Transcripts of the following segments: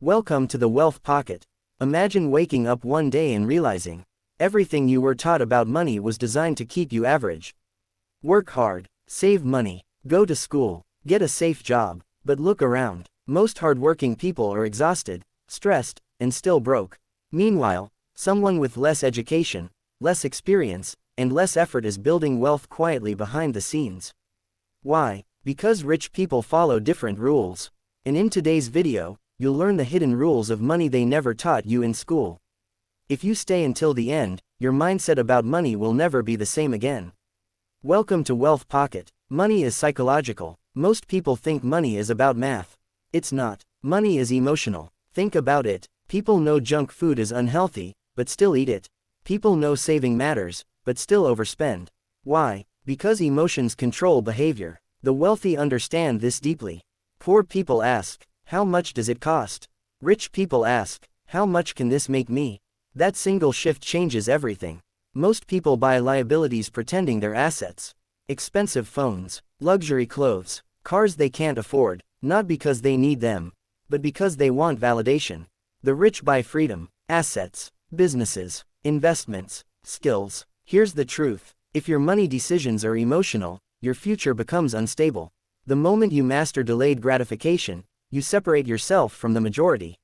Welcome to the Wealth Pocket. Imagine waking up one day and realizing everything you were taught about money was designed to keep you average. Work hard, save money, go to school, get a safe job, but look around. Most hardworking people are exhausted, stressed, and still broke. Meanwhile, someone with less education, less experience, and less effort is building wealth quietly behind the scenes. Why? Because rich people follow different rules. And in today's video, you'll learn the hidden rules of money they never taught you in school. If you stay until the end, your mindset about money will never be the same again. Welcome to Wealth Pocket. Money is psychological. Most people think money is about math. It's not. Money is emotional. Think about it. People know junk food is unhealthy, but still eat it. People know saving matters, but still overspend. Why? Because emotions control behavior. The wealthy understand this deeply. Poor people ask, how much does it cost? Rich people ask, how much can this make me? That single shift changes everything. Most people buy liabilities pretending they're assets. Expensive phones, luxury clothes, cars they can't afford, not because they need them, but because they want validation. The rich buy freedom, assets, businesses, investments, skills. Here's the truth. If your money decisions are emotional, your future becomes unstable. The moment you master delayed gratification, you separate yourself from the majority.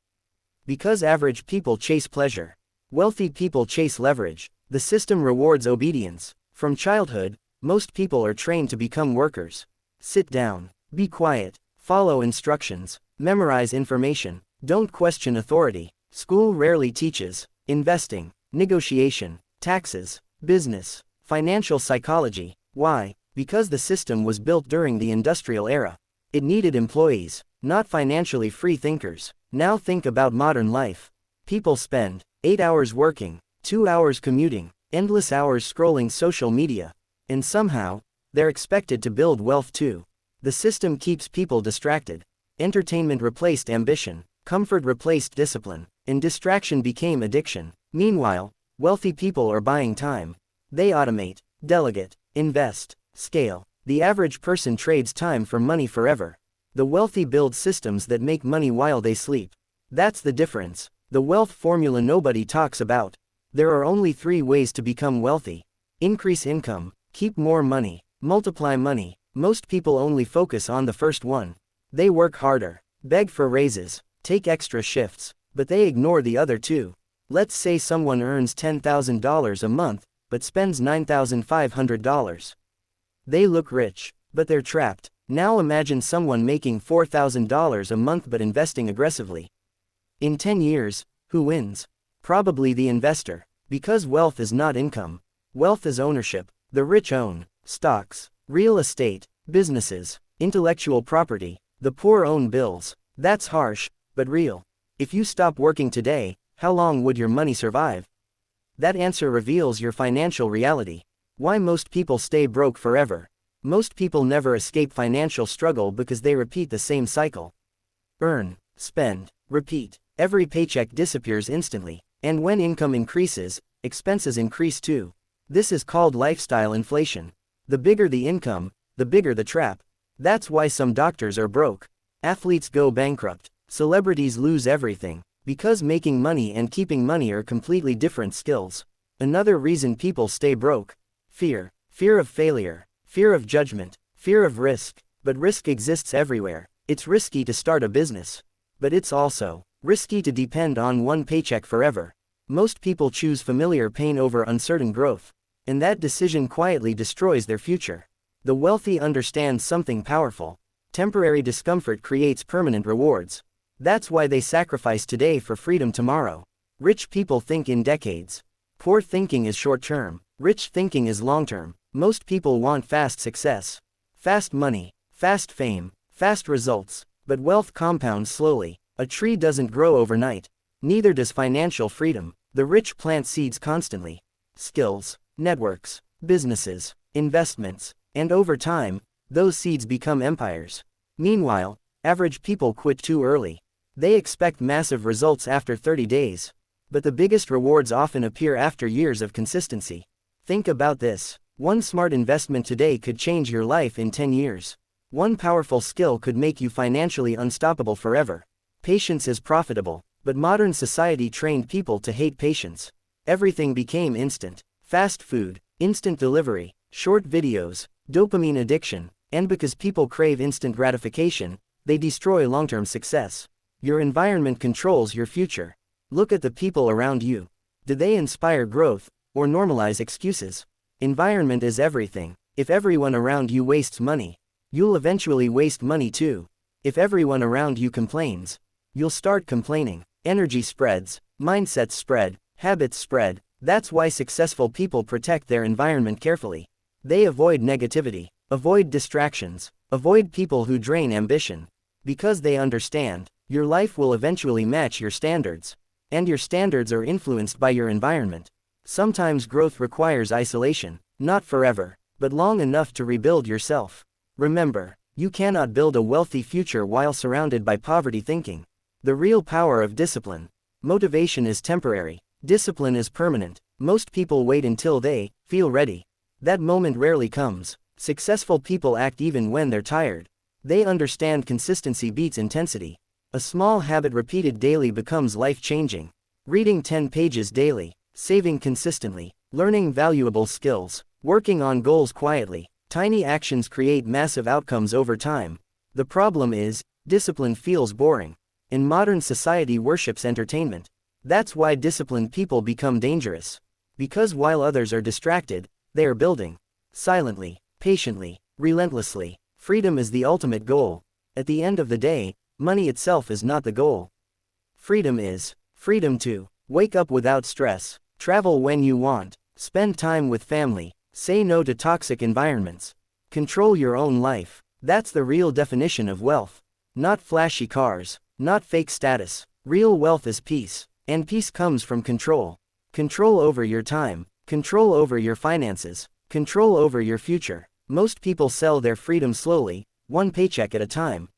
Because average people chase pleasure, wealthy people chase leverage. The system rewards obedience. From childhood, most people are trained to become workers. Sit down, be quiet, follow instructions, memorize information, don't question authority. School rarely teaches investing, negotiation, taxes, business, financial psychology. Why? Because the system was built during the industrial era. It needed employees, not financially free thinkers. Now think about modern life. People spend 8 hours working, 2 hours commuting, endless hours scrolling social media. And somehow, they're expected to build wealth too. The system keeps people distracted. Entertainment replaced ambition, comfort replaced discipline, and distraction became addiction. Meanwhile, wealthy people are buying time. They automate, delegate, invest, scale. The average person trades time for money forever. The wealthy build systems that make money while they sleep. That's the difference. The wealth formula nobody talks about. There are only 3 ways to become wealthy. Increase income, keep more money, multiply money. Most people only focus on the first one. They work harder, beg for raises, take extra shifts, but they ignore the other 2. Let's say someone earns $10,000 a month, but spends $9,500. They look rich, but they're trapped. Now imagine someone making $4,000 a month but investing aggressively. In 10 years, who wins? Probably the investor. Because wealth is not income. Wealth is ownership. The rich own stocks, real estate, businesses, intellectual property. The poor own bills. That's harsh, but real. If you stop working today, how long would your money survive? That answer reveals your financial reality. Why most people stay broke forever. Most people never escape financial struggle because they repeat the same cycle. Earn, spend, repeat. Every paycheck disappears instantly. And when income increases, expenses increase too. This is called lifestyle inflation. The bigger the income, the bigger the trap. That's why some doctors are broke. Athletes go bankrupt. Celebrities lose everything. Because making money and keeping money are completely different skills. Another reason people stay broke. Fear. Fear of failure. Fear of judgment. Fear of risk. But risk exists everywhere. It's risky to start a business. But it's also risky to depend on one paycheck forever. Most people choose familiar pain over uncertain growth. And that decision quietly destroys their future. The wealthy understand something powerful. Temporary discomfort creates permanent rewards. That's why they sacrifice today for freedom tomorrow. Rich people think in decades. Poor thinking is short-term. Rich thinking is long-term. Most people want fast success. Fast money, fast fame, fast results. But wealth compounds slowly. A tree doesn't grow overnight. Neither does financial freedom. The rich plant seeds constantly. Skills, networks, businesses, investments. And over time, those seeds become empires. Meanwhile, average people quit too early. They expect massive results after 30 days. But the biggest rewards often appear after years of consistency. Think about this. One smart investment today could change your life in 10 years. One powerful skill could make you financially unstoppable forever. Patience is profitable, but modern society trained people to hate patience. Everything became instant. Fast food, instant delivery, short videos, dopamine addiction, and because people crave instant gratification, they destroy long-term success. Your environment controls your future. Look at the people around you. Do they inspire growth, or normalize excuses? Environment is everything. If everyone around you wastes money, you'll eventually waste money too. If everyone around you complains, you'll start complaining. Energy spreads, mindsets spread, habits spread. That's why successful people protect their environment carefully. They avoid negativity, avoid distractions, avoid people who drain ambition. Because they understand, your life will eventually match your standards. And your standards are influenced by your environment. Sometimes growth requires isolation, not forever, but long enough to rebuild yourself. Remember, you cannot build a wealthy future while surrounded by poverty thinking. The real power of discipline. Motivation is temporary, discipline is permanent. Most people wait until they feel ready. That moment rarely comes. Successful people act even when they're tired. They understand consistency beats intensity. A small habit repeated daily becomes life-changing. Reading 10 pages daily, saving consistently, learning valuable skills, working on goals quietly. Tiny actions create massive outcomes over time. The problem is, discipline feels boring. And modern society worships entertainment. That's why disciplined people become dangerous. Because while others are distracted, they are building. Silently, patiently, relentlessly. Freedom is the ultimate goal. At the end of the day, money itself is not the goal. Freedom is freedom to wake up without stress, travel when you want, spend time with family, say no to toxic environments, control your own life. That's the real definition of wealth. Not flashy cars, not fake status. Real wealth is peace, and peace comes from control. Control over your time, control over your finances, control over your future. Most people sell their freedom slowly, one paycheck at a time.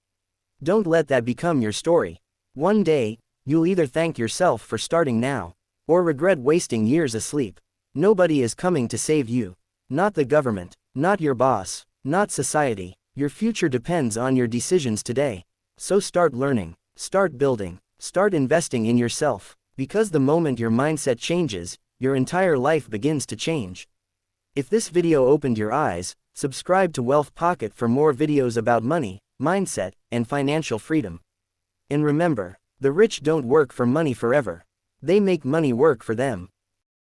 Don't let that become your story. One day, you'll either thank yourself for starting now, or regret wasting years asleep. Nobody is coming to save you. Not the government, not your boss, not society. Your future depends on your decisions today. So start learning, start building, start investing in yourself. Because the moment your mindset changes, your entire life begins to change. If this video opened your eyes, subscribe to Wealth Pocket for more videos about money, mindset, and financial freedom. And remember, the rich don't work for money forever. They make money work for them.